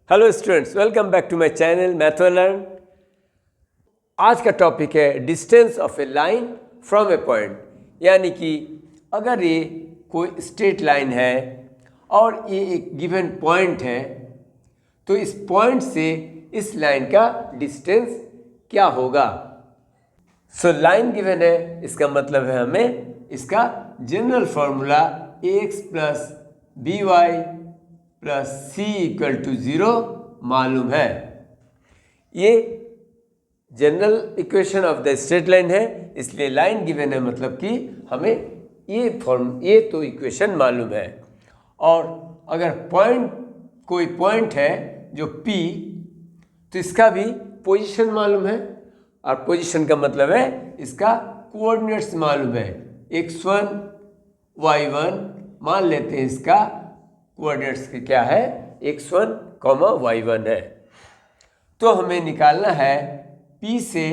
Hello students, welcome back to my channel Mathlearn. आज का topic है distance of a line from a point. यानी कि अगर ये कोई स्ट्रेट लाइन है और ये एक गिवन पॉइंट है तो इस पॉइंट से इस लाइन का डिस्टेंस क्या होगा। सो लाइन गिवन है, इसका मतलब है हमें इसका general formula ax plus b y plus c equal to 0 मालूम है। ये general equation of the straight line है, इसलिए लाइन गिवन है मतलब कि हमें ये तो इक्वेशन मालूम है। और अगर कोई पॉइंट है जो P, तो इसका भी पोजीशन मालूम है। और पोजीशन का मतलब है इसका कोऑर्डिनेट्स मालूम है। x1 y1 मान लेते हैं, इसका कोऑर्डिनेट्स क्या है, x1, y1 है। तो हमें निकालना है P से,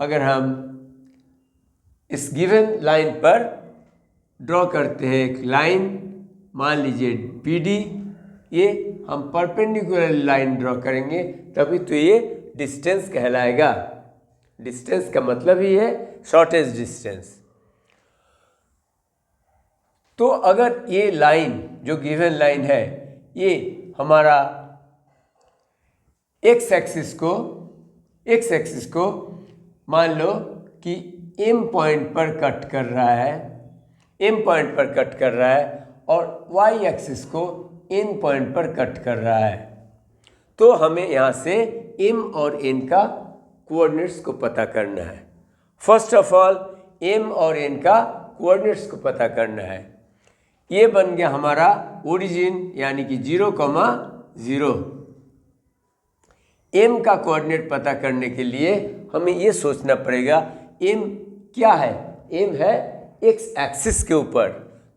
अगर हम इस गिवन लाइन पर ड्रॉ करते हैं एक लाइन, मान लीजिए PD, ये हम परपेंडिकुलर लाइन ड्रॉ करेंगे तभी तो ये डिस्टेंस कहलाएगा। डिस्टेंस का मतलब ही है शॉर्टेज डिस्टेंस। तो अगर ये लाइन जो गिवन लाइन है, ये हमारा एक्स एक्सिस को मान लो कि M पॉइंट पर कट कर रहा है, और Y एक्सिस को N पॉइंट पर कट कर रहा है। तो हमें यहाँ से M और N का कोऑर्डिनेट्स को पता करना है। फर्स्ट ऑफ ऑल M और N का कोऑर्डिनेट्स को पता करना है। ये बन गया हमारा ओरिजिन, यानी कि 0, 0। M का कोऑर्डिनेट पता करने के लिए हमें ये सोचना पड़ेगा M क्या है। M है x एक्सिस के ऊपर,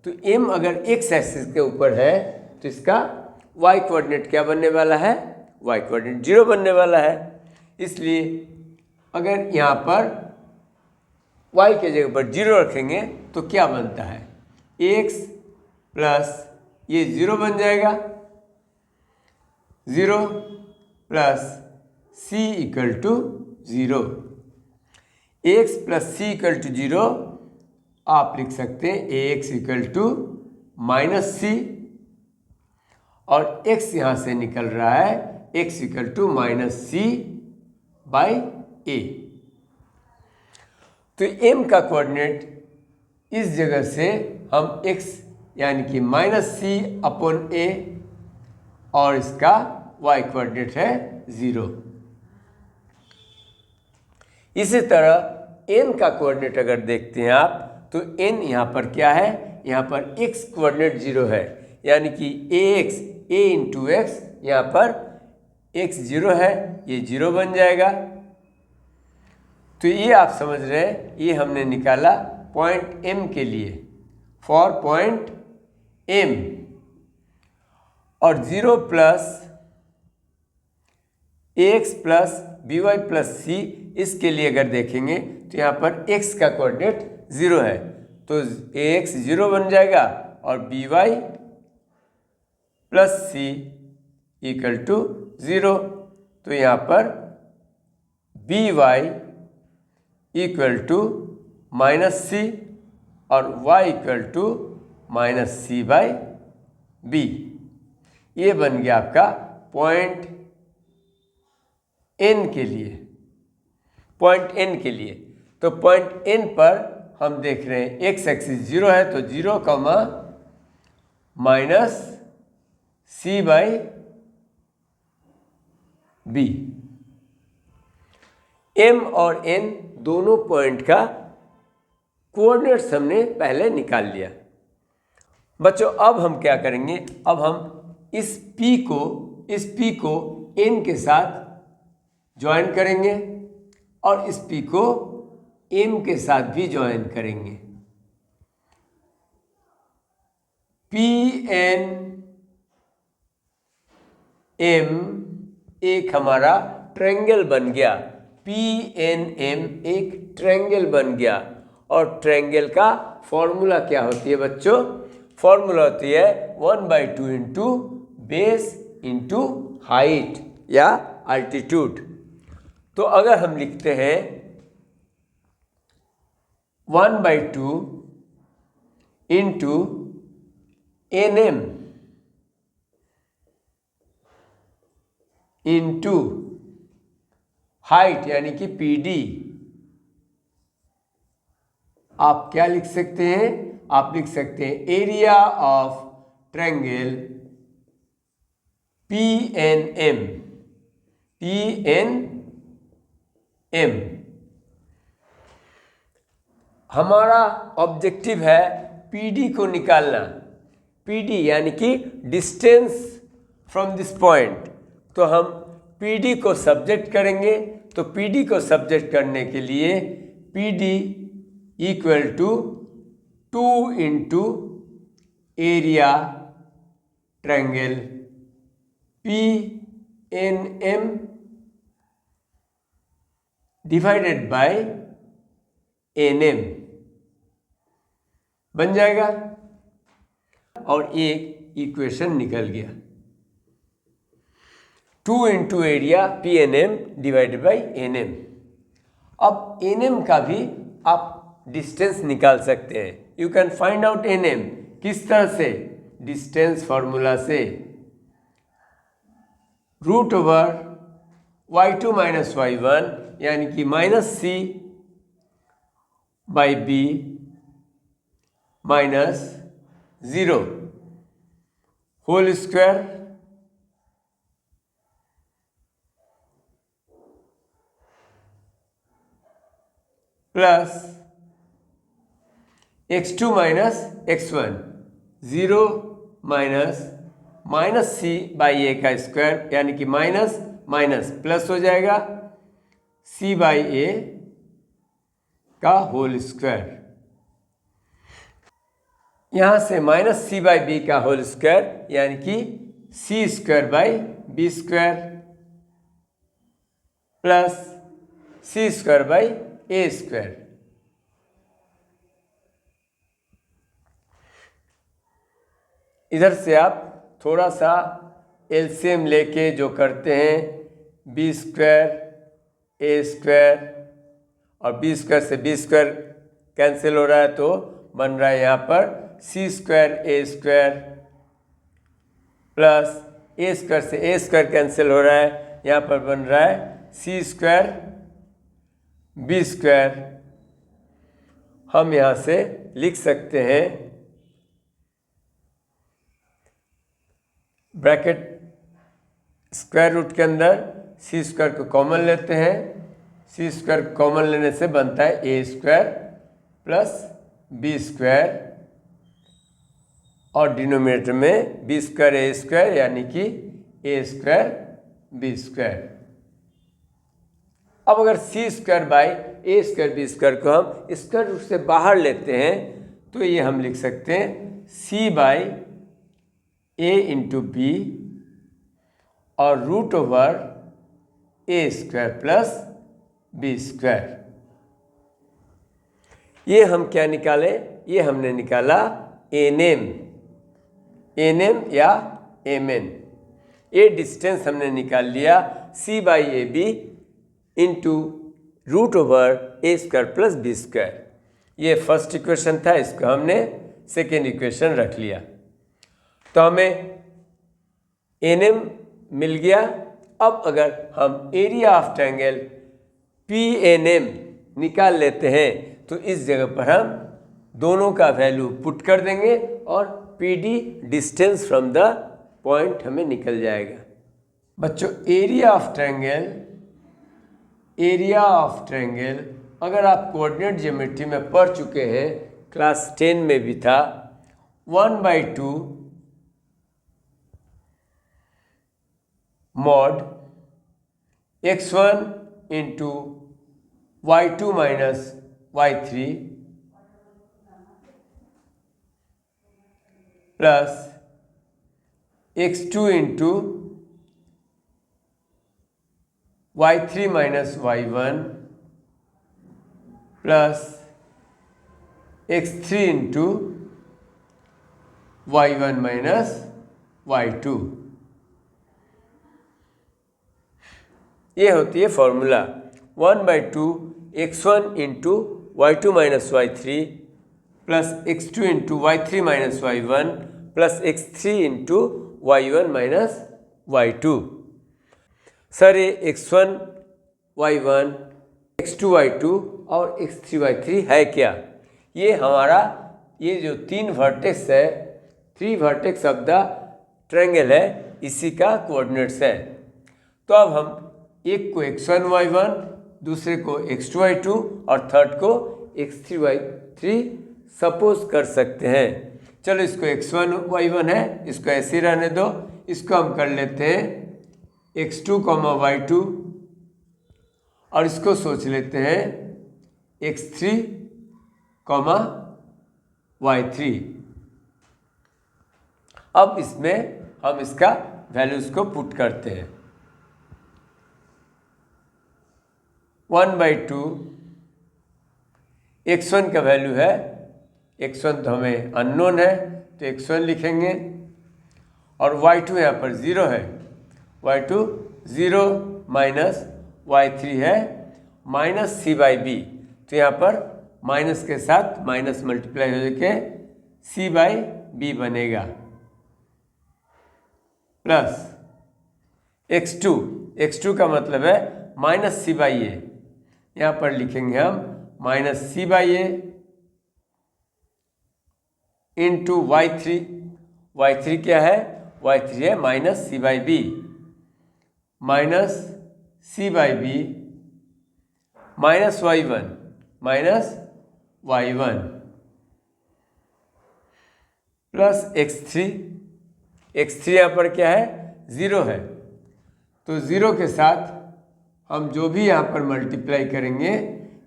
तो M अगर x एक्सिस के ऊपर है तो इसका y कोऑर्डिनेट क्या बनने वाला है, y कोऑर्डिनेट 0 बनने वाला है। इसलिए अगर यहाँ पर y के जगह पर 0 रखेंगे तो क्या बनता है, x प्लस ये 0 बन जाएगा, 0 plus c equal to 0। ax plus c equal to 0 आप लिख सकते हैं ax equal to minus c, और x यहाँ से निकल रहा है x equal to minus c by a। तो m का कोऑर्डिनेट इस जगह से हम x यानी कि माइनस c अपॉन a, और इसका y कोऑर्डिनेट है 0। इसी तरह n का कोऑर्डिनेट अगर देखते हैं आप, तो n यहाँ पर क्या है, यहाँ पर x कोऑर्डिनेट 0 है, यानी कि a इंटू एक्स, यहाँ पर x 0 है, ये 0 बन जाएगा। तो ये आप समझ रहे हैं, ये हमने निकाला पॉइंट M के लिए, फॉर पॉइंट M। और 0 plus ax plus by plus c, इसके लिए अगर देखेंगे तो यहाँ पर x का कोऑर्डिनेट 0 है, तो ax 0 बन जाएगा और by plus c equal to 0। तो यहाँ पर by equal to minus c और y equal to minus c by b। ये बन गया आपका पॉइंट N के लिए। तो पॉइंट N पर हम देख रहे हैं x एक्सिस 0 है, तो 0, minus c by b। M और N दोनों पॉइंट का कोऑर्डिनेट्स हमने पहले निकाल लिया। बच्चों, अब हम क्या करेंगे, अब हम इस P को N के साथ ज्वाइन करेंगे और इस P को M के साथ भी ज्वाइन करेंगे। PNM एक हमारा ट्रायंगल बन गया, PNM एक ट्रायंगल बन गया। और ट्रायंगल का फॉर्मूला क्या होती है बच्चों, फॉर्मूला होती है 1/2 इंटू बेस इंटू हाइट या अल्टीट्यूड। तो अगर हम लिखते हैं 1/2 इंटू NM इंटू हाइट यानी कि PD, आप क्या लिख सकते हैं? आप लिख सकते हैं एरिया ऑफ ट्रायंगल PNM। हमारा ऑब्जेक्टिव है PD को निकालना। PD यानी कि डिस्टेंस फ्रॉम दिस पॉइंट। तो हम PD को सब्जेक्ट करेंगे। तो PD को सब्जेक्ट करने के लिए PD equal to 2 into area triangle PNM divided by NM बन जाएगा और एक इक्वेशन निकल गया। 2 into area PNM divided by NM। अब NM का भी आप डिस्टेंस निकाल सकते हैं। You can find out NM किस तरह से? डिस्टेंस फॉर्मूला से root over y2 minus y1 यानी कि -c by b minus 0 whole square plus x2 minus x1 0 minus c by a का स्क्वायर यानी कि माइनस माइनस प्लस हो जाएगा c बाई a का होल स्क्वायर। यहाँ से माइनस c बाई b का होल स्क्वायर यानी कि c square by b square plus c square by a square. इधर से आप थोड़ा सा एलसीएम लेके जो करते हैं b स्क्वायर a स्क्वायर और b स्क्वायर से b स्क्वायर कैंसिल हो रहा है तो बन रहा है यहाँ पर c square a square plus a square से a स्क्वायर कैंसिल हो रहा है, यहाँ पर बन रहा है c स्क्वायर b स्क्वायर। हम यहाँ से लिख सकते हैं ब्रैकेट स्क्वायर रूट के अंदर c स्क्वायर को कॉमन लेते हैं, c स्क्वायर कॉमन लेने से बनता है a square plus b square और डिनोमिनेटर में b स्क्वायर a स्क्वायर यानी कि a स्क्वायर b स्क्वायर। अब अगर c square by a square b square को हम स्क्वायर रूट से बाहर लेते हैं तो ये हम लिख सकते हैं c by a into B और root over a square plus b square. ये हम क्या निकाले? ये हमने निकाला NM या MN। ये डिस्टेंस हमने निकाल लिया c by a b into root over a square plus b square. ये फर्स्ट इक्वेशन था, इसको हमने सेकेंड इक्वेशन रख लिया तो हमें NM मिल गया। अब अगर हम एरिया ऑफ ट्रायंगल PNM निकाल लेते हैं तो इस जगह पर हम दोनों का वैल्यू पुट कर देंगे और PD distance from the point हमें निकल जाएगा। बच्चों एरिया ऑफ ट्रायंगल अगर आप कोऑर्डिनेट ज्योमेट्री में पढ़ चुके हैं, क्लास 10 में भी था, 1/2 mod x1 into y2 minus y3 plus x2 into y3 minus y1 plus x3 into y1 minus y2। ये होती है formula 1/2 x1 into y2 minus y3 plus x2 into y3 minus y1 plus x3 into y1 minus y2। Sir ये x1 y1 x2 y2 और x3 y3 है क्या? ये हमारा ये जो 3 वर्टेक्स है, 3 वर्टेक्स ऑफ द ट्रायंगल है, इसी का कोऑर्डिनेट्स है। तो अब हम एक को x1 y1, दूसरे को x2 y2 और थर्ड को x3 y3 सपोज कर सकते हैं। चलो इसको x1 y1 है, इसको ऐसे ही रहने दो। इसको हम कर लेते हैं x2 y2 और इसको सोच लेते हैं x3 y3। अब इसमें हम इसका वैल्यूज को पुट करते हैं। 1/2 x1 का वैल्यू है, x1 तो हमें अननोन है तो x1 लिखेंगे, और y2 यहाँ पर 0 है, y2 0 माइनस y3 है माइनस c/b। तो यहाँ पर माइनस के साथ माइनस मल्टीप्लाई हो जाके c/b बनेगा, प्लस x2 का मतलब है माइनस c/a। यहाँ पर लिखेंगे हम माइनस c/a इंटू y3 क्या है? y3 है minus c/b, minus c/b minus y1 plus x3 यहाँ पर क्या है? 0 है, तो 0 के साथ हम जो भी यहाँ पर मल्टीप्लाई करेंगे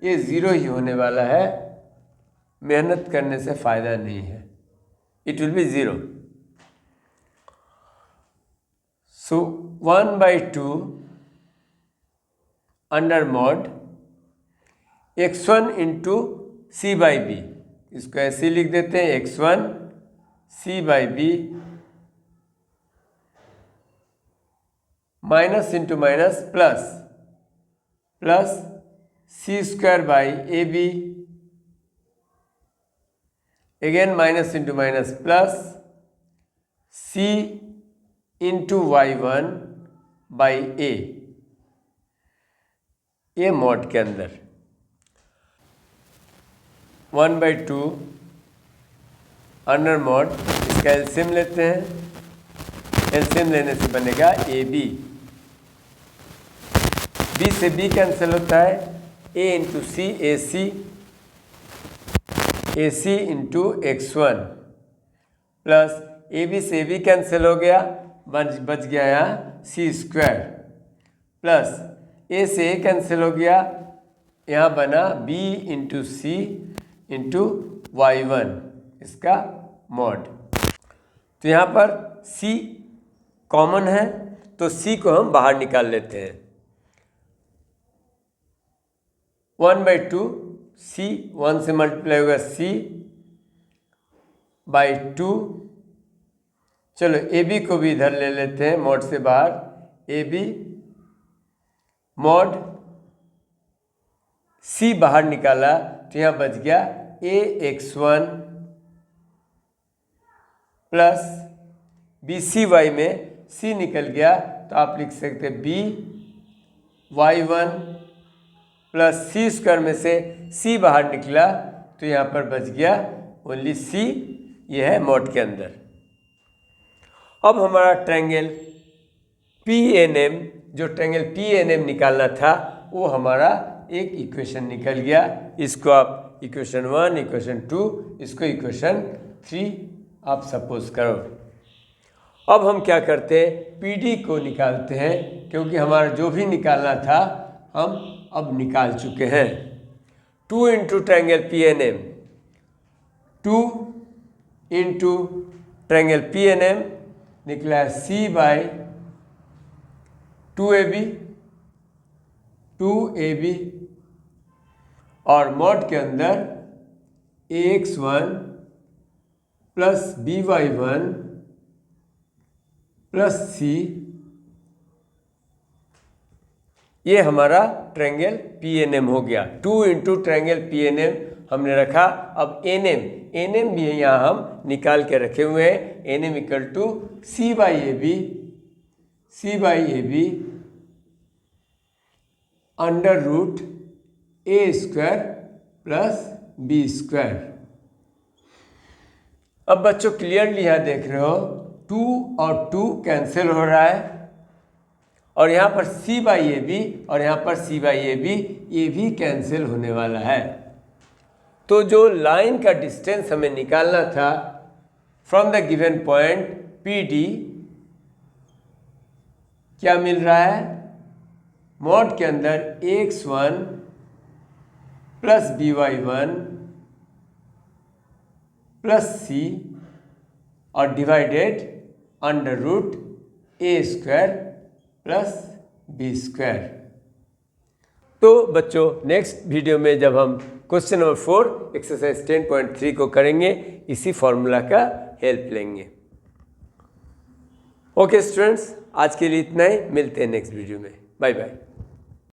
ये 0 ही होने वाला है, मेहनत करने से फ़ायदा नहीं है, it will be 0। So 1/2 under mod x1 into c/b, इसको ऐसे लिख देते हैं x1 c/b minus into minus plus c²/ab, again minus into minus plus c into y1/a, ये मॉड के अंदर 1/2 अंडर मॉड, इसका एलसीएम लेते हैं। एलसीएम लेने से बनेगा ab, b से b कैंसिल होता है, a into c ac into x1 plus ab से ab कैंसिल हो गया, बच गया यहाँ c² प्लस a से a कैंसिल हो गया, यहाँ बना b इंटू सी इंटू y1, इसका मॉड। तो यहाँ पर c कॉमन है तो c को हम बाहर निकाल लेते हैं। 1/2 c 1 से मल्टीप्लाई होगा c/2। चलो ab को भी इधर ले लेते हैं मॉड से बाहर, ab मॉड c बाहर निकाला तो यहाँ बच गया ax1 प्लस bcy में c निकल गया तो आप लिख सकते हैं by1 प्लस c² में से c बाहर निकला तो यहाँ पर बच गया ओनली c, ये है मॉड के अंदर। अब हमारा ट्रायंगल PNM, जो ट्रायंगल PNM निकालना था वो हमारा एक इक्वेशन निकल गया। इसको आप इक्वेशन 1, इक्वेशन 2, इसको इक्वेशन 3 आप सपोज करो। अब हम क्या करते हैं, PD को निकालते हैं, क्योंकि हमारा जो भी निकालना था हम अब निकाल चुके हैं। 2 into triangle PNM, 2 into triangle PNM निकला है c/2ab और मॉड के अंदर ax1 plus by1 plus c ये हमारा ट्रायंगल PNM हो गया। 2 इंटू ट्रायंगल PNM हमने रखा। अब NM भी यहाँ हम निकाल के रखे हुए हैं। NM equal to C by a b under root A square plus B square. अब बच्चों क्लियरली यहाँ देख रहे हो 2 और 2 कैंसिल हो रहा है, और यहाँ पर C बाई ए बी और यहाँ पर C बाई ए बी ये भी कैंसिल होने वाला है। तो जो लाइन का डिस्टेंस हमें निकालना था from the given point PD, क्या मिल रहा है? मॉड के अंदर AX1 plus BY1 plus C और divided under root A square plus B square. तो बच्चों नेक्स्ट वीडियो में जब हम क्वेश्चन नंबर 4 एक्सरसाइज 10.3 को करेंगे, इसी फॉर्मूला का हेल्प लेंगे। ओके स्टूडेंट्स, आज के लिए इतना ही। मिलते हैं नेक्स्ट वीडियो में। Bye bye.